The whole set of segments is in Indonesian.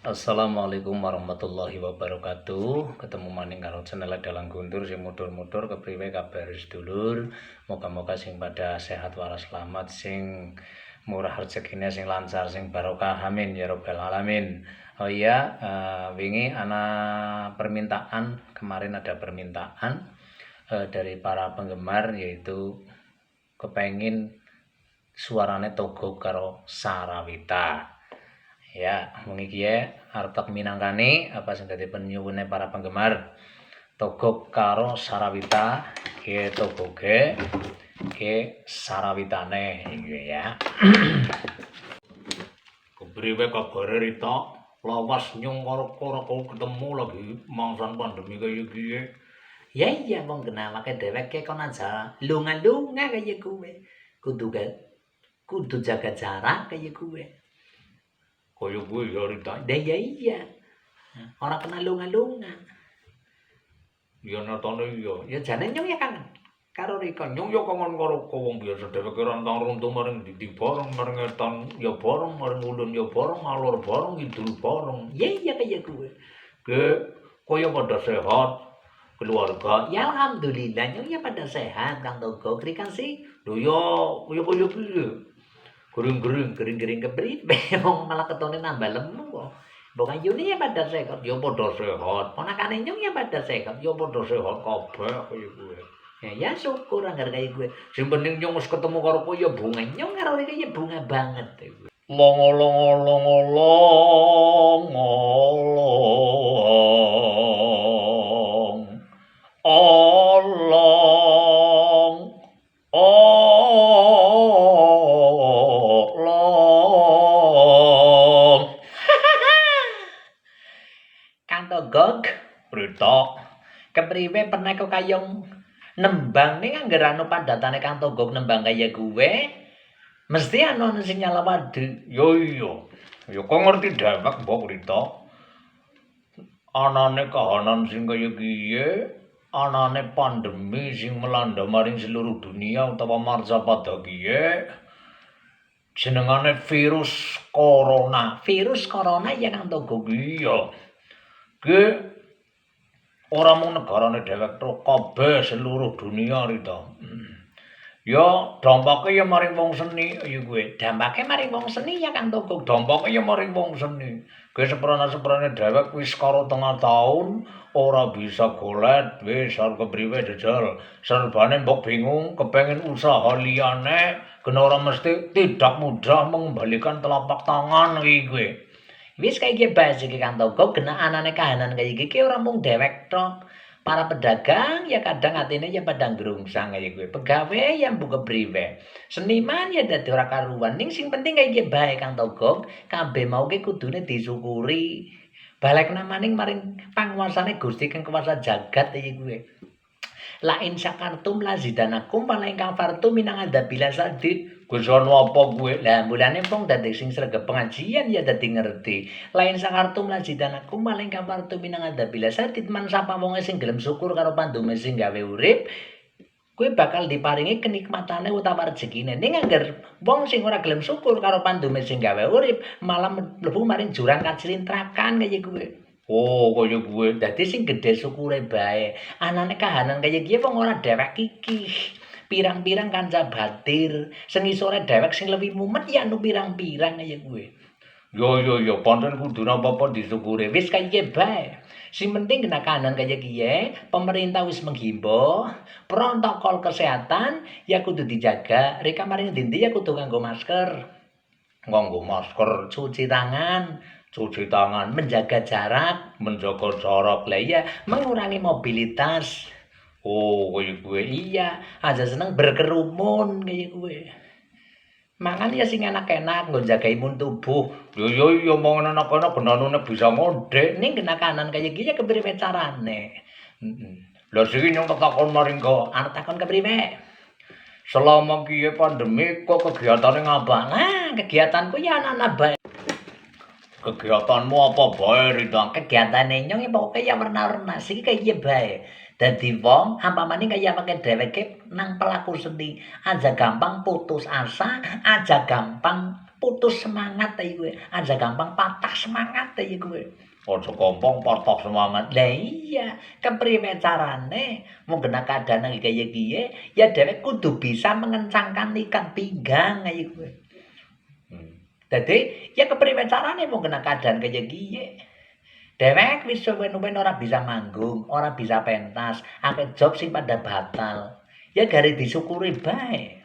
Assalamualaikum warahmatullahi wabarakatuh. Ketemu maning karo channel Dalang Guntur sing mudur-mudur kepriwe kabar sedulur. Moga-moga sing pada sehat waras selamat, sing murah rezekine, sing lancar, sing barokah, amin ya rabbal alamin. Oh iya, wingi ana permintaan, kemarin ada permintaan dari para penggemar, yaitu kepengin suarane Togog karo Sarawita. Ya, wengi iki arep tak minangkani apa sing dadi penyuwune para penggemar. Togog karo Sarawita, ki Togoge, ki Sarawitane iki ya. Kepriwe kabare Rita? Lawas nyung karo ketemu lagi mangsan pandemi kaya iki. Ya iya wong kenalake dheweke kon aja lunga-lunga kaya kowe. Kudu jaga jarak kaya kowe. Kaya gue ya Rita. Iya. Ora kena lunga-lunga. Ya nyatane iya. Ya jane nyong ya kangen karo Rika. Nyong ya kangen karo wong biasa dheweke rantang runtung maring didi bareng, maring etan ya bareng, maring ulun ya bareng, alor bareng, idul bareng. Iya kaya kowe. Ke kaya pada sehat keluarga. Ya alhamdulillah nyong ya pada sehat Kang Togog. Rika sih. Lho ya kaya piye? Gering-gering kepriwe wong malah ketone nambah lemu kok. Mbok ayune ya pada sehat. Ya pada sehat. Ponakane nyong ya pada sehat. Ya pada sehat kabeh kaya kuwi. Ya syukur anggar kaya gue. Sing penting nyong wis ketemu karo kowe ya bunga. Nyong karo Rika ya bunga banget. Longo longo longo longo long. Olong. Olong. Kang Togog, Rita, kepriwe pernah kok kayong nembang ning anggar anu padatane Kang Togog nembang kaya gue? Mesti ana sing nyala wadi. yo iya. Ya kok ngerti dhewek mbok Rita. Anane kahanan sing kaya kiye, anane pandemi sing melanda maring seluruh dunia utawa marsapada kiye. Jenengane virus corona. Virus corona ya Kang Togog. Iya. Ki ora mung negarane dhewek tok, kabeh seluruh dunia Rita. Ya dampake ya maring wong seni ya kuwi. Dampake maring wong seni ya Kang Togog. Dampake ya maring wong seni. Kuwi seprana-seprane dhewek wis karo tengah taun ora bisa golek wis arep kepriwe jajal. Serbane mbok bingung kepengin usaha liyane kena ora mesti tidak mudah mengembalikan telapak tangan iki kuwi. Wis kaya iki bae iki Kang Togog kena anane kahanan kaya iki ora mung dhewek tok. Para pedagang ya kadang atine ya pada ngrungsang kaya gue. Pegawe yang buka priwe. Seniman ya dadi ora karuan. Ning sing penting kaya iki bae Kang Togog, kabeh mau ki kudune disyukuri. Balik namaning maring panguasane Gusti kang kuwasa jagat kaya gue. La in syakartum lazidanakum wa la in kafartum minang adzabila sadid. Wis ana apa kuwi? Lah mulane wong dadi sing sregep pengajian ya dadi ngerti. Lain sakartum lazidanakum maling kafartum minang adzabila sadid man sapa wonge sing gelem syukur karo pandume sing gawe urip. Kuwi bakal diparingi kenikmatane utawa rezekine. Ning angger wong sing ora gelem syukur karo pandume sing gawe urip, malah mlebu maring jurang kacilintrakan kaya kuwi. Oh, kaya kuwi. Dadi sing gedhe syukure bae. Anane kahanan kaya iki wong ora dhewek iki. Pirang-pirang kanca batir, sing isore dhewek sing luwih mumet ya anu pirang-pirang kaya kuwi. Yo, pancen kudu apa-apa disyukuri. Wis kaya iki bae. Sing penting kena kahanan kaya kiye, pemerintah wis menghimbau protokol kesehatan ya kudu dijaga. Reka maring ndi ya kudu nganggo masker. Nganggo masker, Cuci tangan, menjaga jarak, jarak. lah iya mengurangi mobilitas. Oh, kaya kuwi. Iya, aja seneng berkerumun kaya kuwi. Mangan ya sing enak-enak nggo jaga imun tubuh. Yo, mau anak-anak benanune bisa ngondek. Ning kena kanan kaya iki ya kepriwe carane? Lah siki nyong takon maring kok. Arep takon kepriwe? Selama kiye pandemi kok kegiatane ngapa? Nah, kegiatanku ya ana-ana bae. Kegiatanmu apa bae Rita? Kegiatane nyong ya pokoke ya warna-warna siki kaya bae. Dadi wong ampamane kaya pakai dheweke nang pelaku seni, aja gampang putus asa, aja gampang putus semangat ta kowe. Aja gampang patah semangat ta kowe. Aja gampang patah semangat. Lah iya, kepriwe carane mung kena keadaan kaya kiye, ya dhewek kudu bisa mengencangkan ikat pinggang kaya kowe. Dadi ya kepriwe carane mung kena keadaan kaya kiye. Dhewek wis suwen-suwen ora bisa manggung, ora bisa pentas, akeh job sing pada batal. Ya gare disyukuri bae.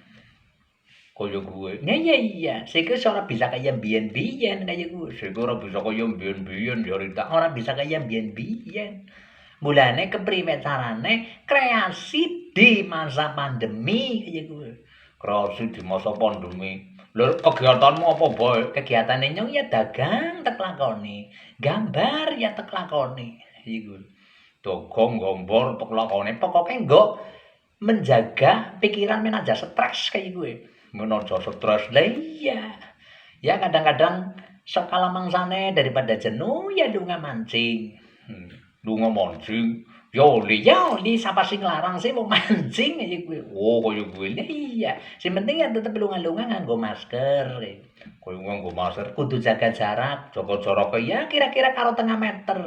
Kaya gue. Iya, sik ora bisa kaya biyen-biyen kaya kuwi. Sik ora bisa kaya mbiyen-mbiyen jare tak. Ora bisa kaya biyen-biyen. Mulane kepriwe carane kreasi di masa pandemi kaya kuwi. Kreasi di masa pandemi. Lha kegiatanmu apa bae? Kegiatane nyong ya dagang tek lakoni, gambar ya tek lakoni. Iku. Dagang gambar tek lakone. Pokoke nggo menjaga pikiran men aja stres kaya kuwi. Men aja stres. Lah iya. Ya kadang-kadang sekala mangsane daripada jenuh ya lunga mancing. Lunga mancing. Ya oli. Ya oli sapa sing larang sih mau mancing aja kuwi. Oh kaya gue. Lah iya, sing penting ya tetep lunga-lunga nganggo masker. Kaya nganggo masker. Kudu jaga jarak. Jaga jarak Ya kira-kira karo 0,5 meter.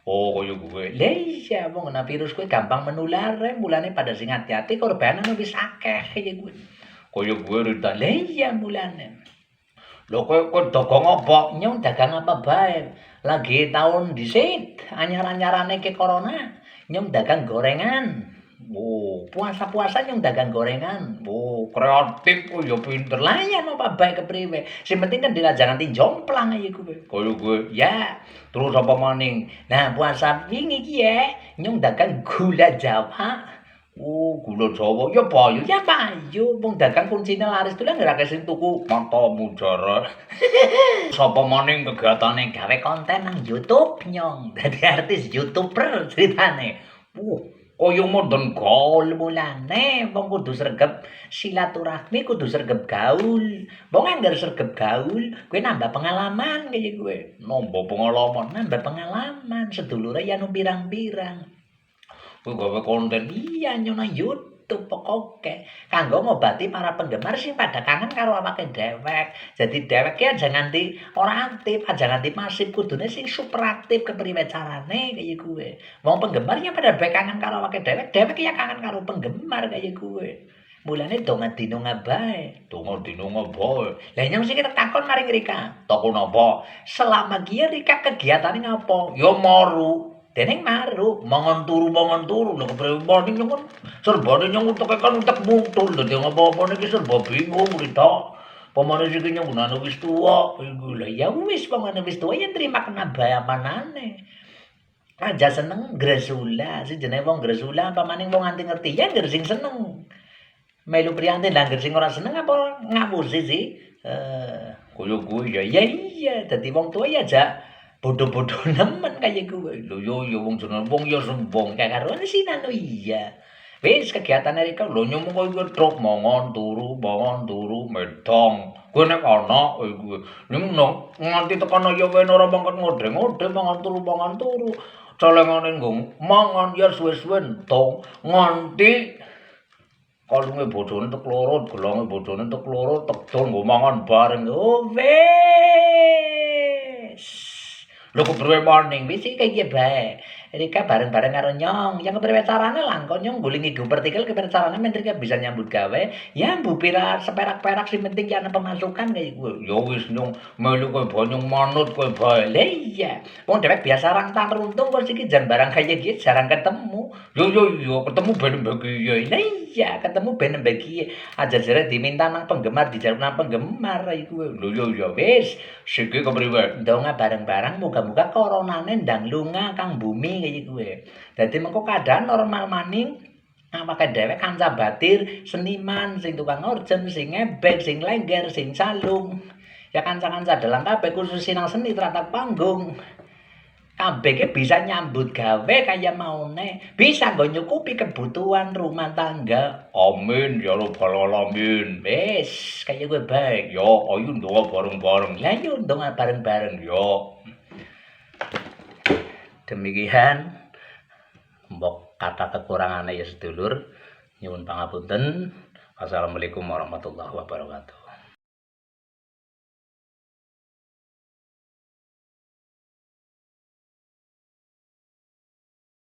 Oh kaya gue. Lah iya, wong kena virus kuwi gampang menular, mulane pada sing hati-hati korbanane wis akeh kaya kuwi. Kaya gue Rita. Lah iya mulane. Lho kowe dagang apa? Nyong dagang apa bae. Lagi tahun dhisik anyar-anyarane ke corona, nyong dagang gorengan. Oh, Puasa-puasa nyong dagang gorengan. oh kreatif oh ya pinter. Lah ya apa bae kepriwe. Sing penting kan jangan jomplang aja kuwi. Kaya gue. Ya, Terus apa maning? nah puasa wingi ki nyong dagang gula Jawa. Oh, gula Jawa ya payu. Ya payu, wong dagang kuncine laris tulen ora sing tuku. Matamu jare. Sapa maning kegiatane? Gawe konten nang YouTube nyong. Dadi artis YouTuber ceritane. Kaya modern Gaul mulane wong kudu sregep silaturahmi, kudu sregep gaul. Wong anggar sregep gaul, kowe nambah pengalaman kaya kowe. nambah pengalaman. Nambah pengalaman, sedulure ya nu pirang-pirang. Kowe gawe konten. Iya nyono YouTube pokoke kanggo ngobati para penggemar sing pada kangen karo awake dhewek. Jadi dhewek ki aja nganti ora aktif, aja nganti pasif, kudune sing super aktif kepriwe carane kaya kuwe. Wong penggemarnya pada bae kangen karo awake dhewek, dhewek ya kangen karo penggemar kaya kuwe. Mulane donga dino ngabae. Donga dino ngabae. Lah nyong sing takon maring Rika. Takon apa? Selama ki Rika kegiatane ngapa? Ya maru. Deneng maru, Mangan turu lho kepriwe maning nyong kan serbane nyong uteke kan utek mutul dadi apa-apa niki serba bingung Rita. Pamane iki nyong gunane wis tuwa iku lah ya wis pamane wis tuwa ya terima kena bae apanane. Aja seneng gresula, sing jenenge wong gresula pamane wong nganti ngerti ya ngger sing seneng. Melu priyantin lah ngger sing ora seneng apa ngapusi sih. Kaya kuwi ya Ya iya, dadi wong tuwa ya aja bodoh-bodoh nemen kaya kuwe. lho ya wong jenenge wong ya sembong. Gak karuan sih nanu iya. Wis kegiatan Rika Lho nyomong kowe truk mangan turu medang. Kowe nek ana iku nyong nganti tekan ya wen ora mangkat ngode-ngode mangan turu. Celengane nggo mangan ya suwe-suwe entong nganti kalunge bojone tek loro, gelange bojone tek loro, tekdol nggo mangan bareng. Oh wis. Lho kepriwe maning? Wis iki kaya bae. Rika bareng-bareng karo nyong. Yang kepriwe carane lah kok nyong guling iku partikel kepriwe carane men Rika bisa nyambut gawe. Ya mbu pira seperak-perak sing penting ya ana pemasukan kaya kuwi. Ya wis nyong melu kowe banyong manut kowe bae. Lah iya. Wong dhewek biasa rantang runtung kok iki jan barang kaya iki jarang ketemu. Yo ketemu ben bagi ya. Lah iya, ketemu ben bagi aja jare diminta nang penggemar, dijaluk nang penggemar iku. Lho ya wis, siki kepriwe? Ndonga bareng-bareng muga-muga coronane ndang lunga kang bumi kaya kuwi. Dadi mengko keadaan normal maning awake dhewe kanca batir, seniman, sing tukang orjen, sing ngebek, sing lengger, sing calung. Ya kanca-kanca dalang kabeh khusus sinang seni teratak panggung. Kabeh ki bisa nyambut gawe kaya maune, bisa nggo nyukupi kebutuhan rumah tangga. Amin ya rabbal alamin. Wis, kaya kowe bae. Ya, ayo ndonga bareng-bareng. Lah yo ndonga bareng-bareng. Ya. Demikian mbok kata kekurangane ya sedulur. Nyuwun pangapunten. Assalamualaikum warahmatullahi wabarakatuh.